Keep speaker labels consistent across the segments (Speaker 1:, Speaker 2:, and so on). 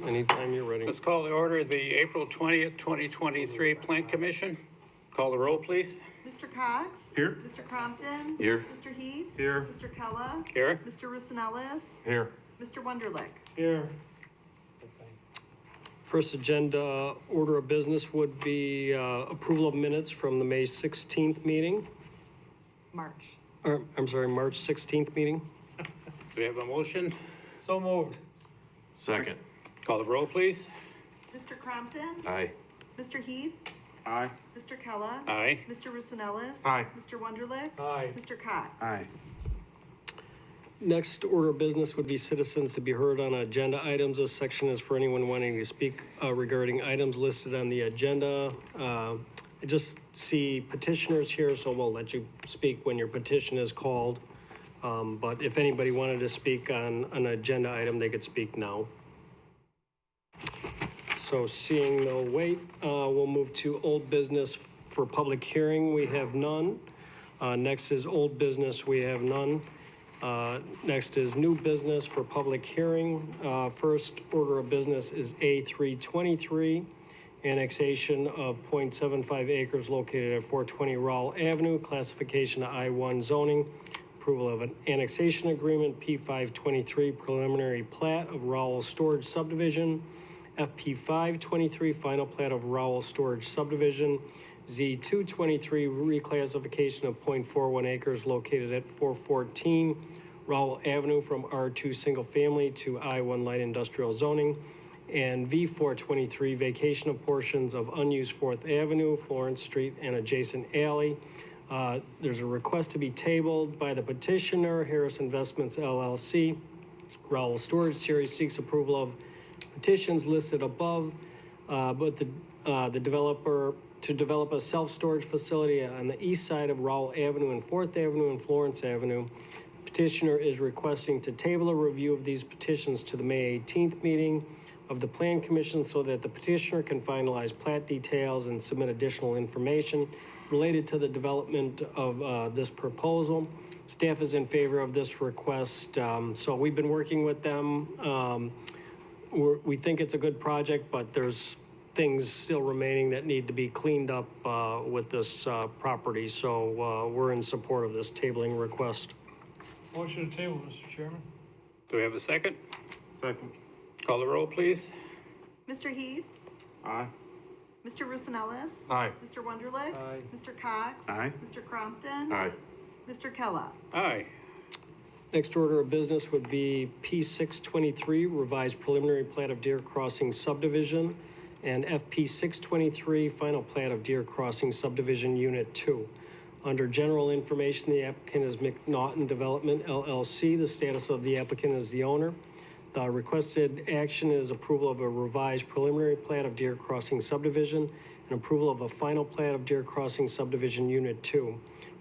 Speaker 1: anytime you're ready.
Speaker 2: Let's call to order the April 20th, 2023 Plan Commission. Call the roll, please.
Speaker 3: Mr. Cox?
Speaker 4: Here.
Speaker 3: Mr. Crompton?
Speaker 4: Here.
Speaker 3: Mr. Heath?
Speaker 4: Here.
Speaker 3: Mr. Kella?
Speaker 2: Here.
Speaker 3: Mr. Russinellis?
Speaker 4: Here.
Speaker 3: Mr. Wunderlich?
Speaker 1: Here. First agenda order of business would be approval of minutes from the May 16th meeting.
Speaker 3: March.
Speaker 1: I'm sorry, March 16th meeting.
Speaker 2: Do we have a motion?
Speaker 1: So moved.
Speaker 4: Second.
Speaker 2: Call the roll, please.
Speaker 3: Mr. Crompton?
Speaker 4: Aye.
Speaker 3: Mr. Heath?
Speaker 4: Aye.
Speaker 3: Mr. Kella?
Speaker 2: Aye.
Speaker 3: Mr. Russinellis?
Speaker 4: Aye.
Speaker 3: Mr. Wunderlich?
Speaker 1: Aye.
Speaker 3: Mr. Cox?
Speaker 4: Aye.
Speaker 1: Next order of business would be citizens to be heard on agenda items. This section is for anyone wanting to speak regarding items listed on the agenda. I just see petitioners here, so we'll let you speak when your petition is called. But if anybody wanted to speak on an agenda item, they could speak now. So seeing no wait, we'll move to old business for public hearing. We have none. Next is old business. We have none. Next is new business for public hearing. First order of business is A323, annexation of 0.75 acres located at 420 Rowell Avenue, classification to I-1 zoning, approval of an annexation agreement, P523 preliminary plat of Rowell Storage Subdivision, FP523 final plat of Rowell Storage Subdivision, Z223 reclassification of 0.41 acres located at 414 Rowell Avenue from R2 single family to I1 light industrial zoning, and V423 vacation of portions of unused 4th Avenue, Florence Street, and adjacent alley. There's a request to be tabled by the petitioner, Harris Investments LLC. Rowell Storage Series seeks approval of petitions listed above, but the developer to develop a self-storage facility on the east side of Rowell Avenue and 4th Avenue and Florence Avenue. Petitioner is requesting to table a review of these petitions to the May 18th meeting of the Plan Commission so that the petitioner can finalize plat details and submit additional information related to the development of this proposal. Staff is in favor of this request. So we've been working with them. We think it's a good project, but there's things still remaining that need to be cleaned up with this property. So we're in support of this tabling request.
Speaker 5: Motion to table, Mr. Chairman.
Speaker 2: Do we have a second?
Speaker 4: Second.
Speaker 2: Call the roll, please.
Speaker 3: Mr. Heath?
Speaker 4: Aye.
Speaker 3: Mr. Russinellis?
Speaker 4: Aye.
Speaker 3: Mr. Wunderlich?
Speaker 1: Aye.
Speaker 3: Mr. Cox?
Speaker 4: Aye.
Speaker 3: Mr. Crompton?
Speaker 4: Aye.
Speaker 3: Mr. Kella?
Speaker 2: Aye.
Speaker 1: Next order of business would be P623, revised preliminary plat of Deer Crossing subdivision, and FP623, final plat of Deer Crossing subdivision unit 2. Under general information, the applicant is McNaughton Development LLC. The status of the applicant is the owner. The requested action is approval of a revised preliminary plat of Deer Crossing subdivision and approval of a final plat of Deer Crossing subdivision unit 2.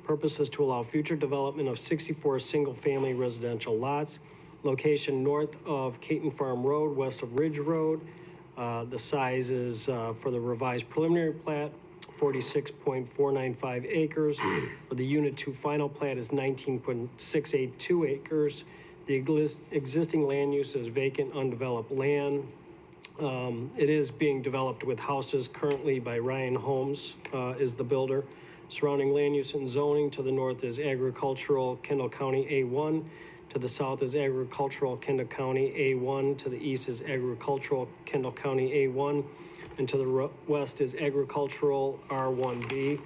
Speaker 1: Purpose is to allow future development of 64 single-family residential lots. Location north of Caton Farm Road, west of Ridge Road. The size is for the revised preliminary plat, 46.495 acres. For the Unit 2 final plat is 19.682 acres. The existing land use is vacant, undeveloped land. It is being developed with houses currently by Ryan Homes is the builder. Surrounding land use and zoning to the north is agricultural, Kendall County A1. To the south is agricultural, Kendall County A1. To the east is agricultural, Kendall County A1. And to the west is agricultural R1B.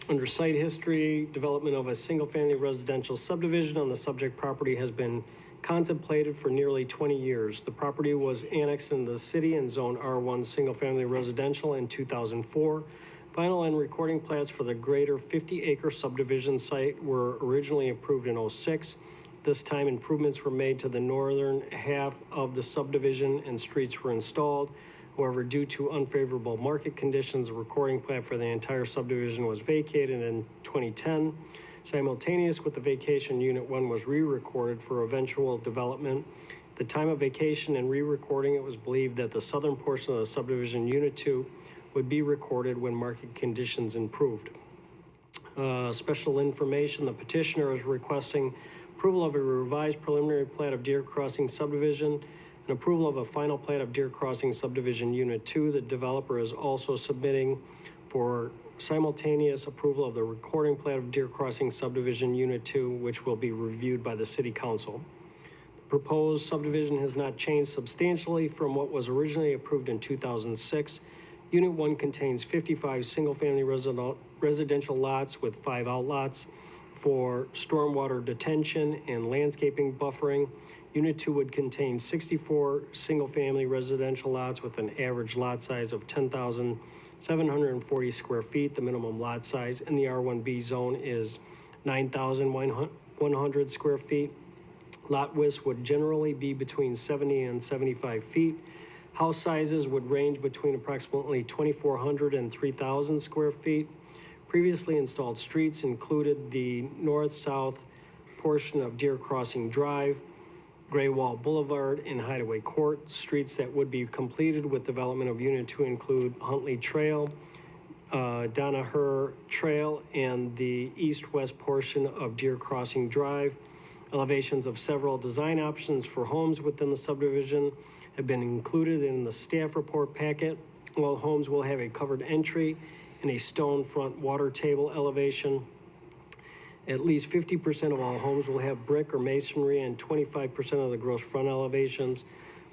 Speaker 1: Under site history, development of a single-family residential subdivision on the subject property has been contemplated for nearly 20 years. The property was annexed into the city and zoned R1 single-family residential in 2004. Final and recording plats for the greater 50-acre subdivision site were originally approved in 2006. This time, improvements were made to the northern half of the subdivision and streets were installed. However, due to unfavorable market conditions, the recording plat for the entire subdivision was vacated in 2010. Simultaneous with the vacation, Unit 1 was re-recorded for eventual development. At the time of vacation and re-recording, it was believed that the southern portion of the subdivision, Unit 2, would be recorded when market conditions improved. Special information, the petitioner is requesting approval of a revised preliminary plat of Deer Crossing subdivision, and approval of a final plat of Deer Crossing subdivision Unit 2. The developer is also submitting for simultaneous approval of the recording plat of Deer Crossing subdivision Unit 2, which will be reviewed by the city council. The proposed subdivision has not changed substantially from what was originally approved in 2006. Unit 1 contains 55 single-family residential lots with 5 outlots for stormwater detention and landscaping buffering. Unit 2 would contain 64 single-family residential lots with an average lot size of 10,740 square feet. The minimum lot size in the R1B zone is 9,100 square feet. Lot widths would generally be between 70 and 75 feet. House sizes would range between approximately 2,400 and 3,000 square feet. Previously installed streets included the north-south portion of Deer Crossing Drive, Gray Wall Boulevard, and Hideaway Court. Streets that would be completed with development of Unit 2 include Huntley Trail, Donaher Trail, and the east-west portion of Deer Crossing Drive. Elevations of several design options for homes within the subdivision have been included in the staff report packet. All homes will have a covered entry and a stone front water table elevation. At least 50% of all homes will have brick or masonry, and 25% of the gross front elevations.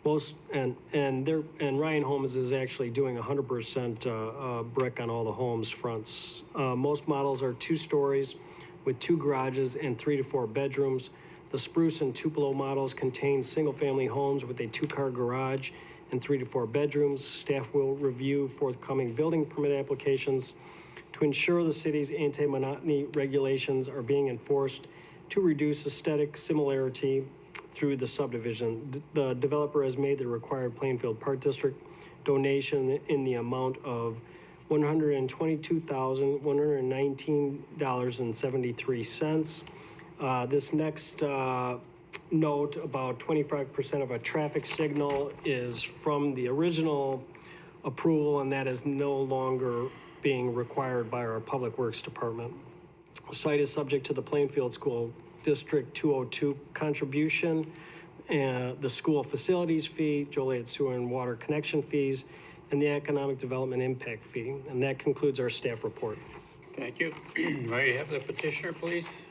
Speaker 1: And Ryan Homes is actually doing 100% brick on all the homes' fronts. Most models are 2 stories with 2 garages and 3 to 4 bedrooms. The Spruce and Tupelo models contain single-family homes with a 2-car garage and 3 to 4 bedrooms. Staff will review forthcoming building permit applications to ensure the city's anti-monotony regulations are being enforced to reduce aesthetic similarity through the subdivision. The developer has made the required Plainfield Park District donation in the amount of $122,119.73. This next note about 25% of a traffic signal is from the original approval, and that is no longer being required by our Public Works Department. The site is subject to the Plainfield School District 202 contribution, the school facilities fee, Joliet sewer and water connection fees, and the economic development impact fee. And that concludes our staff report.
Speaker 2: Thank you. May I have the petitioner, please?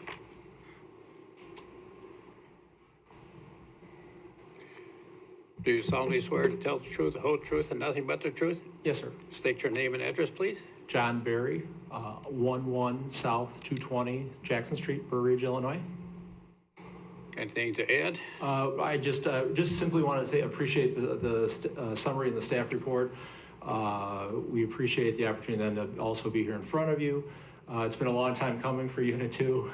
Speaker 2: Do you solemnly swear to tell the truth, the whole truth, and nothing but the truth?
Speaker 6: Yes, sir.
Speaker 2: State your name and address, please.
Speaker 6: John Berry, 11 South 220 Jackson Street, Burr Ridge, Illinois.
Speaker 2: Anything to add?
Speaker 6: I just simply want to say appreciate the summary and the staff report. We appreciate the opportunity then to also be here in front of you. It's been a long time coming for Unit 2.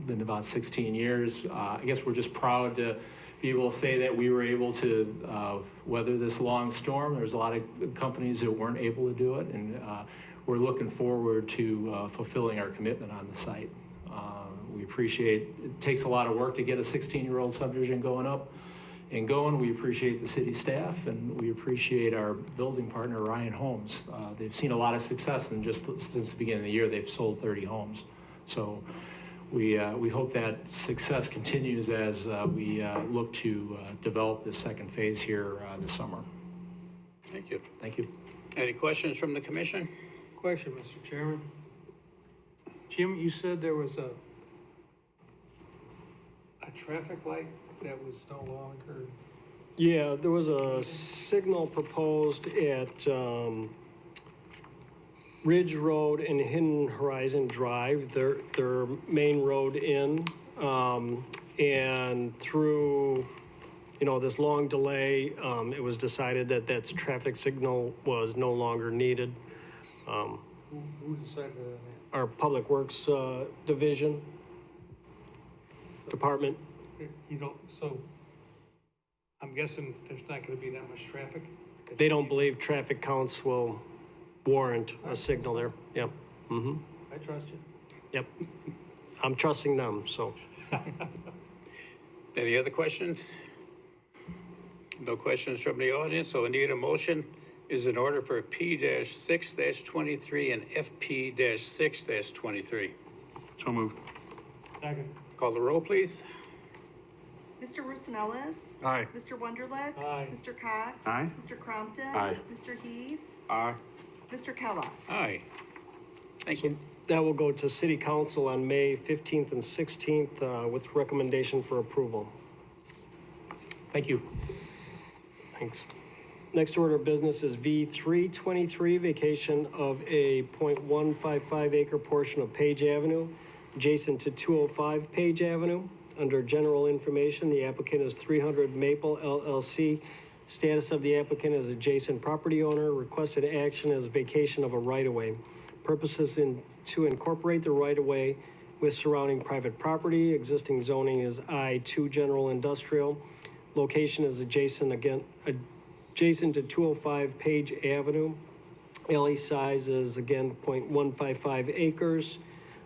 Speaker 6: Been about 16 years. I guess we're just proud to be able to say that we were able to weather this long storm. There's a lot of companies that weren't able to do it, and we're looking forward to fulfilling our commitment on the site. We appreciate, it takes a lot of work to get a 16-year-old subdivision going up and going. We appreciate the city staff, and we appreciate our building partner, Ryan Homes. They've seen a lot of success, and just since the beginning of the year, they've sold 30 homes. So we hope that success continues as we look to develop this second phase here this summer.
Speaker 2: Thank you.
Speaker 6: Thank you.
Speaker 2: Any questions from the commission?
Speaker 5: Question, Mr. Chairman. Jim, you said there was a traffic light that was no longer,
Speaker 1: Yeah, there was a signal proposed at Ridge Road and Hidden Horizon Drive, their main road in, and through, this long delay, it was decided that that traffic signal was no longer needed.
Speaker 5: who decided on
Speaker 1: Our Public Works Division, Department.
Speaker 5: that? So I'm guessing there's not gonna be that much traffic?
Speaker 1: They don't believe traffic counts will warrant a signal there. Yeah. Mm-hmm.
Speaker 5: I trust you.
Speaker 1: Yep. I'm trusting them, so.
Speaker 2: Any other questions? No questions from the audience, so I need a motion. Is in order for P-6-23 and FP-6-23.
Speaker 4: So moved.
Speaker 5: Second.
Speaker 2: Call the roll, please.
Speaker 3: Mr. Roosevelt.
Speaker 4: Aye.
Speaker 3: Mr. Wonderlich.
Speaker 5: Aye.
Speaker 3: Mr. Cox.
Speaker 4: Aye.
Speaker 3: Mr. Crompton.
Speaker 4: Aye.
Speaker 3: Mr. Heath.
Speaker 4: Aye.
Speaker 3: Mr. Kellogg.
Speaker 2: Aye. Thank you.
Speaker 1: That will go to City Council on May 15th and 16th with recommendation for approval.
Speaker 6: Thank you.
Speaker 1: Thanks. Next order of business is V323, vacation of a .155 acre portion of Page Avenue, adjacent to 205 Page Avenue. Under general information, the applicant is 300 Maple LLC. Status of the applicant is adjacent property owner. Requested action is vacation of a right-of-way. Purposes to incorporate the right-of-way with surrounding private property. Existing zoning is I-2 General Industrial. Location is adjacent to 205 Page Avenue. Alley size is again .155 acres,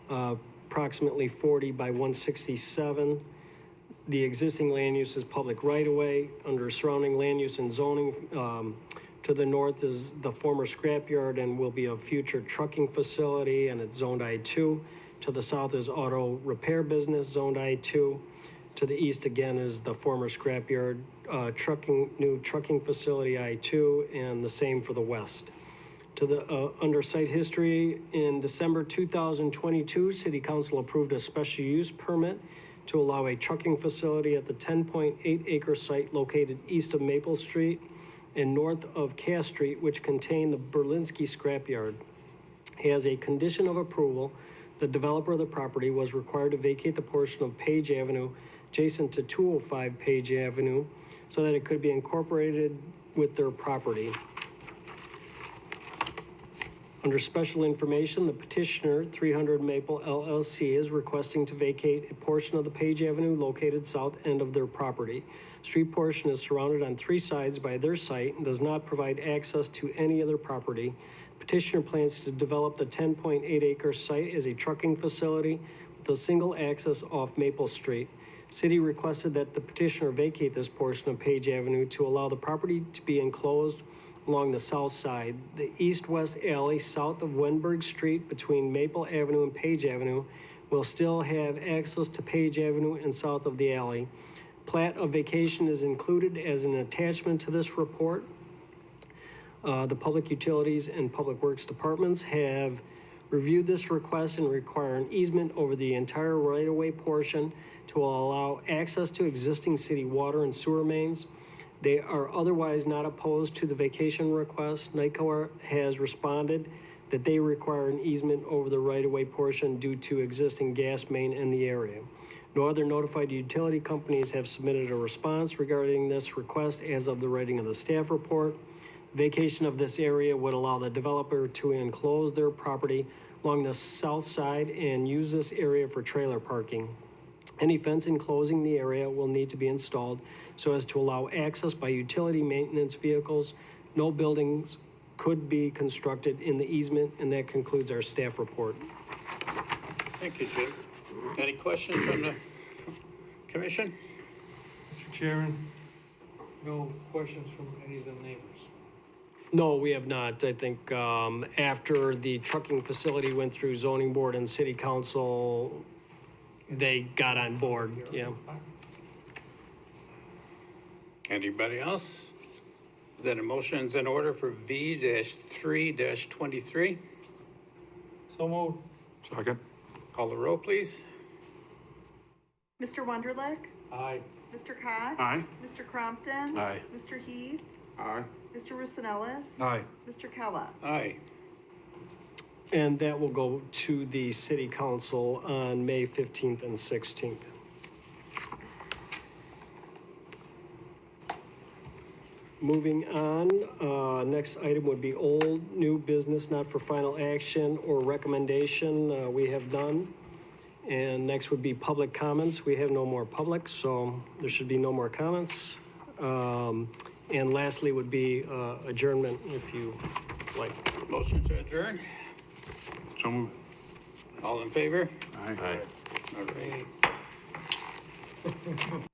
Speaker 1: approximately 40 by 167. The existing land use is public right-of-way. Under surrounding land use and zoning, to the north is the former scrapyard and will be a future trucking facility, and it's zoned I-2. To the south is auto repair business, zoned I-2. To the east again is the former scrapyard, new trucking facility I-2, and the same for the west. To the under site history, in December 2022, City Council approved a special use permit to allow a trucking facility at the 10.8 acre site located east of Maple Street and north of Cass Street, which contained the Berlinski scrapyard. As a condition of approval, the developer of the property was required to vacate the portion of Page Avenue adjacent to 205 Page Avenue so that it could be incorporated with their property. Under special information, the petitioner, 300 Maple LLC, is requesting to vacate a portion of the Page Avenue located south end of their property. Street portion is surrounded on three sides by their site and does not provide access to any other property. Petitioner plans to develop the 10.8 acre site as a trucking facility with a single access off Maple Street. City requested that the petitioner vacate this portion of Page Avenue to allow the property to be enclosed along the south side. The east-west alley south of Wenberg Street between Maple Avenue and Page Avenue will still have access to Page Avenue and south of the alley. Plat of vacation is included as an attachment to this report. The Public Utilities and Public Works Departments have reviewed this request and require an easement over the entire right-of-way portion to allow access to existing city water and sewer mains. They are otherwise not opposed to the vacation request. NICOR has responded that they require an easement over the right-of-way portion due to existing gas main in the area. No other notified utility companies have submitted a response regarding this request as of the writing of the staff report. Vacation of this area would allow the developer to enclose their property along the south side and use this area for trailer parking. Any fence enclosing the area will need to be installed so as to allow access by utility maintenance vehicles. No buildings could be constructed in the easement, and that concludes our staff report.
Speaker 2: Thank you, Jim. Any questions from the commission?
Speaker 5: Mr. Chairman, no questions from any of the neighbors.
Speaker 1: No, we have not. I think after the trucking facility went through zoning board and city council, they got on board, yeah.
Speaker 2: Anybody else? Then a motion's in order for V-3-23.
Speaker 5: So moved.
Speaker 4: Second.
Speaker 2: Call the roll, please.
Speaker 3: Mr. Wonderlich.
Speaker 5: Aye.
Speaker 3: Mr. Cox.
Speaker 4: Aye.
Speaker 3: Mr. Crompton.
Speaker 4: Aye.
Speaker 3: Mr. Heath.
Speaker 4: Aye.
Speaker 3: Mr. Roosevelt.
Speaker 4: Aye.
Speaker 3: Mr. Kellogg.
Speaker 2: Aye.
Speaker 1: And that will go to the city council on May 15th and 16th. Moving on, next item would be old, new business, not for final action or recommendation. We have none. And next would be public comments. We have no more public, so there should be no more comments. And lastly would be adjournment, if you like.
Speaker 2: Motion to adjourn.
Speaker 4: So moved.
Speaker 2: All in favor?
Speaker 4: Aye.
Speaker 2: All right.